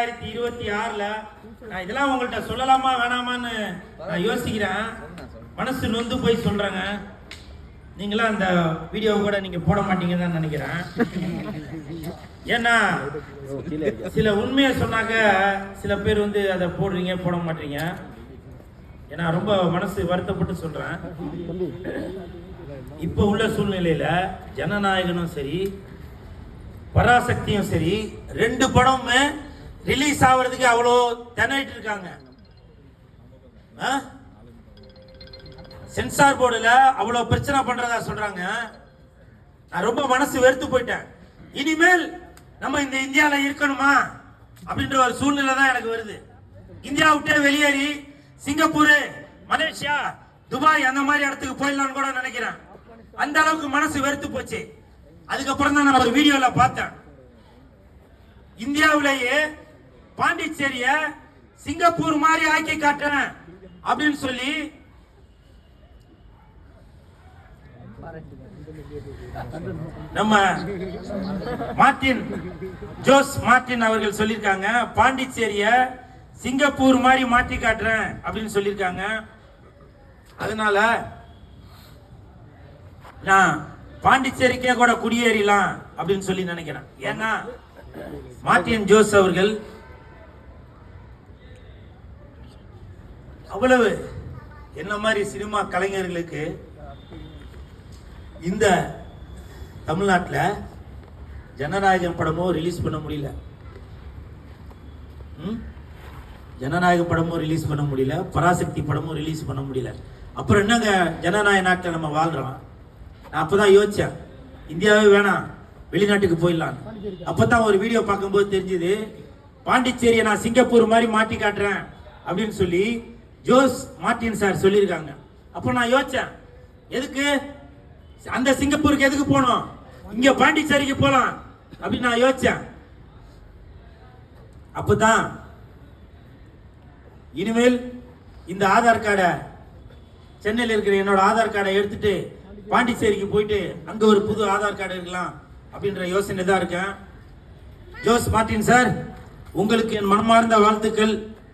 2026ல நான் இதெல்லாம் உங்கள்கிட்ட சொல்லலாமா வேணாமான்னு நான் யோசிக்கிறேன். மனசு நொந்து போய் சொல்றேங்க. நீங்களாம் அந்த வீடியோ கூட நீங்க போட மாட்டீங்கன்னு தான் நினைக்கிறேன். ஏன்னா சில உண்மையை சொன்னாக்க சில பேர் வந்து அதை போடுறீங்க போட மாட்டீங்க. ஏன்னா ரொம்ப மனசு வருத்தப்பட்டு சொல்றேன். இப்போ உள்ள சூழ்நிலையில ஜனநாயகனும் சரி பராசக்தியும் சரி ரெண்டு படமுமே ரிலீஸ் ஆகிறதுக்கு அவ்வளோ திணறிட்டு இருக்காங்க. சென்சார் போர்டுல அவ்வளோ பிரச்சனை பண்றதா சொல்றாங்க. நான் ரொம்ப மனசு வெறுத்து போயிட்டேன். இனிமேல் நம்ம இந்த இந்தியாவில் இருக்கணுமா அப்படின்ற ஒரு சூழ்நிலை தான் எனக்கு வருது. இந்தியா விட்டே வெளியேறி சிங்கப்பூர், மலேசியா, துபாய் அந்த மாதிரி இடத்துக்கு போயிடலாம்னு கூட நினைக்கிறேன். அந்த அளவுக்கு மனசு வெறுத்து போச்சு. அதுக்கப்புறம் தான் நான் ஒரு வீடியோல பார்த்தேன். இந்தியாவிலேயே பாண்டிச்சேரிய சிங்கப்பூர் மாதிரி ஆக்கி காட்டுறேன் அப்படின்னு சொல்லி நம்ம ஜோஸ் மார்டின் அவர்கள் சொல்லியிருக்காங்க. பாண்டிச்சேரிய சிங்கப்பூர் மாதிரி மாற்றி காட்டுறேன் அப்படின்னு சொல்லியிருக்காங்க. அதனால நான் பாண்டிச்சேரிக்கே கூட குடியேறலாம் அப்படின்னு சொல்லி நினைக்கிறேன். ஏன்னா மார்டின் ஜோஸ் அவர்கள் அவ்வளவு என்ன மாதிரி சினிமா கலைஞர்களுக்கு இந்த தமிழ்நாட்டில் ஜனநாயகம் படமோ ரிலீஸ் பண்ண முடியல, ஜனநாயக படமும் ரிலீஸ் பண்ண முடியல, பராசக்தி படமும் ரிலீஸ் பண்ண முடியல. அப்புறம் என்னங்க ஜனநாயக நாட்டில் நம்ம வாழ்றோம். நான் அப்பதான் யோசிச்சேன், இந்தியாவே வேணாம் வெளிநாட்டுக்கு போயிடலாம். அப்பதான் ஒரு வீடியோ பார்க்கும்போது தெரிஞ்சது, பாண்டிச்சேரியை நான் சிங்கப்பூர் மாதிரி மாட்டி காட்டுறேன் அப்படின்னு சொல்லி ஜோஸ் மார்டின் சார் சொல்லியிருக்காங்க. அப்போ நான் யோசிச்சேன், எதுக்கு அந்த சிங்கப்பூருக்கு எதுக்கு போனோம், இங்க பாண்டிச்சேரிக்கு போலாம் அப்படின்னு நான் யோசிச்சேன். அப்பதான் இனிமேல் இந்த ஆதார் கார்டை, சென்னையில் இருக்கிற என்னோட ஆதார் கார்டை எடுத்துட்டு பாண்டிச்சேரிக்கு போயிட்டு அங்க ஒரு புது ஆதார் கார்டு இருக்கலாம் அப்படின்ற யோசனை தான் இருக்கேன். ஜோஸ் மார்டின் சார், உங்களுக்கு என் மனமார்ந்த வாழ்த்துக்கள்.